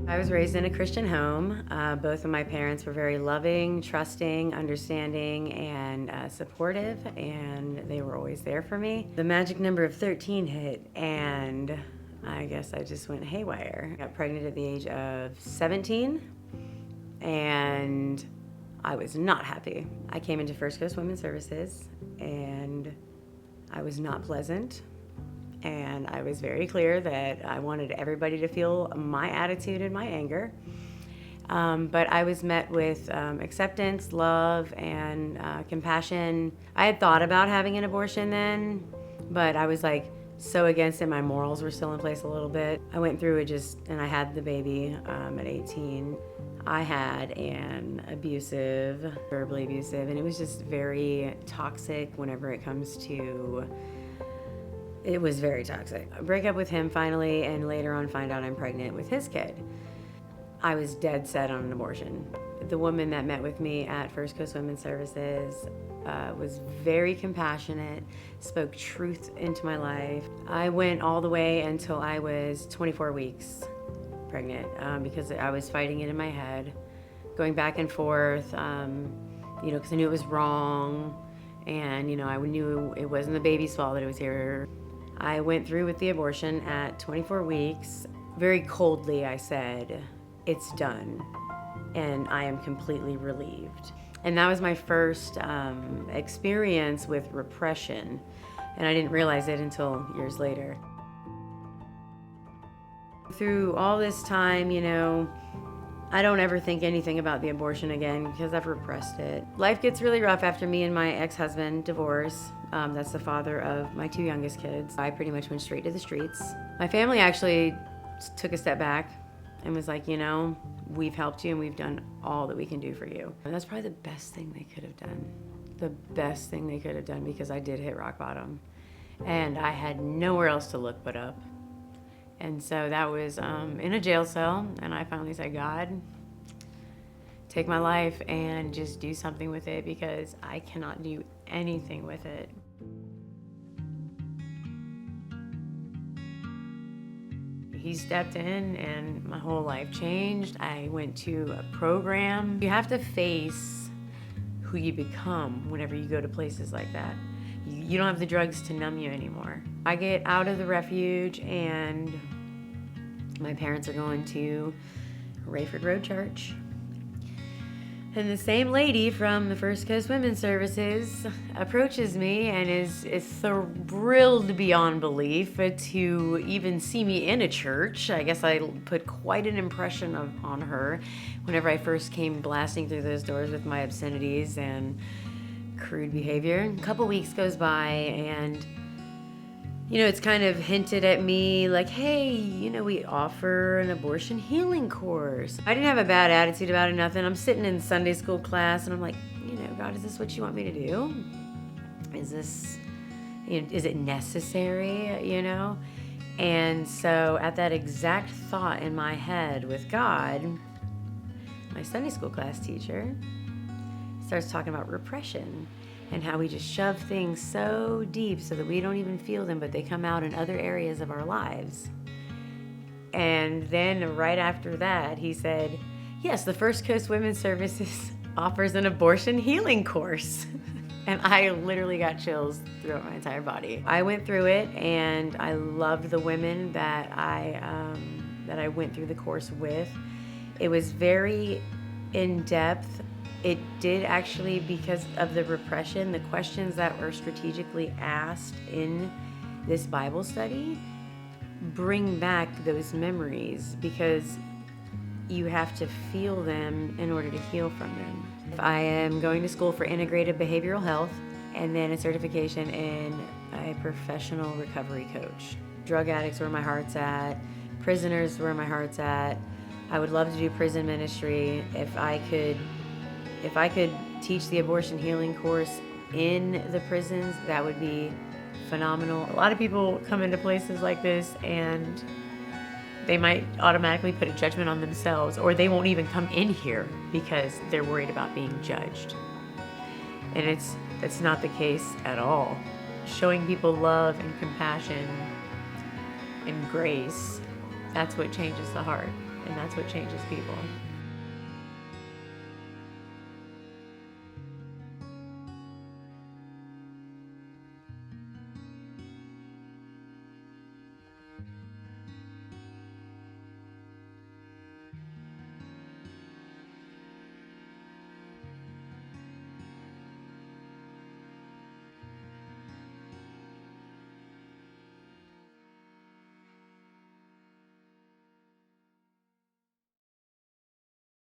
I was raised in a Christian home. Both of my parents were very loving, trusting, understanding, and supportive, and they were always there for me. The magic number of 13 hit, and I guess I just went haywire. I got pregnant at the age of 17, and I was not happy. I came into First Coast Women's Services, and I was not pleasant. And I was very clear that I wanted everybody to feel my attitude and my anger. But I was met with acceptance, love, and compassion. I had thought about having an abortion then, but I was like so against it. My morals were still in place a little bit. I went through it and I had the baby at 18. I had an verbally abusive, and it was just very toxic whenever it comes to. It was very toxic. I break up with him finally, and later on find out I'm pregnant with his kid. I was dead set on an abortion. The woman that met with me at First Coast Women's Services was very compassionate, spoke truth into my life. I went all the way until I was 24 weeks pregnant because I was fighting it in my head, going back and forth, because I knew it was wrong, and I knew it wasn't the baby's fault that it was here. I went through with the abortion at 24 weeks. Very coldly, I said, "It's done," and I am completely relieved. And that was my first experience with repression, and I didn't realize it until years later. Through all this time, I don't ever think anything about the abortion again because I've repressed it. Life gets really rough after me and my ex-husband divorce. That's the father of my two youngest kids. I pretty much went straight to the streets. My family actually took a step back and was like, we've helped you and we've done all that we can do for you. And that's probably the best thing they could have done. The best thing they could have done, because I did hit rock bottom. And I had nowhere else to look but up. And so that was in a jail cell, and I finally said, "God, take my life and just do something with it, because I cannot do anything with it." He stepped in and my whole life changed. I went to a program. You have to face who you become whenever you go to places like that. You don't have the drugs to numb you anymore. I get out of the refuge, and my parents are going to Rayford Road Church. And the same lady from the First Coast Women's Services approaches me and is thrilled beyond belief to even see me in a church. I guess I put quite an impression on her whenever I first came blasting through those doors with my obscenities and crude behavior. A couple weeks goes by, and it's kind of hinted at me like, "Hey, we offer an abortion healing course." I didn't have a bad attitude about it, nothing. I'm sitting in Sunday school class and I'm like, "God, is this what you want me to do? Is this, is it necessary, And so at that exact thought in my head with God, my Sunday school class teacher starts talking about repression and how we just shove things so deep so that we don't even feel them, but they come out in other areas of our lives. And then right after that, he said, "Yes, the First Coast Women's Services offers an abortion healing course." And I literally got chills throughout my entire body. I went through it, and I loved the women that I went through the course with. It was very in-depth. It did actually, because of the repression, the questions that were strategically asked in this Bible study bring back those memories, because you have to feel them in order to heal from them. I am going to school for integrative behavioral health and then a certification in a professional recovery coach. Drug addicts where my heart's at, prisoners where my heart's at. I would love to do prison ministry. If I could teach the abortion healing course in the prisons, that would be phenomenal. A lot of people come into places like this and they might automatically put a judgment on themselves, or they won't even come in here because they're worried about being judged. And that's not the case at all. Showing people love and compassion and grace, that's what changes the heart, and that's what changes people.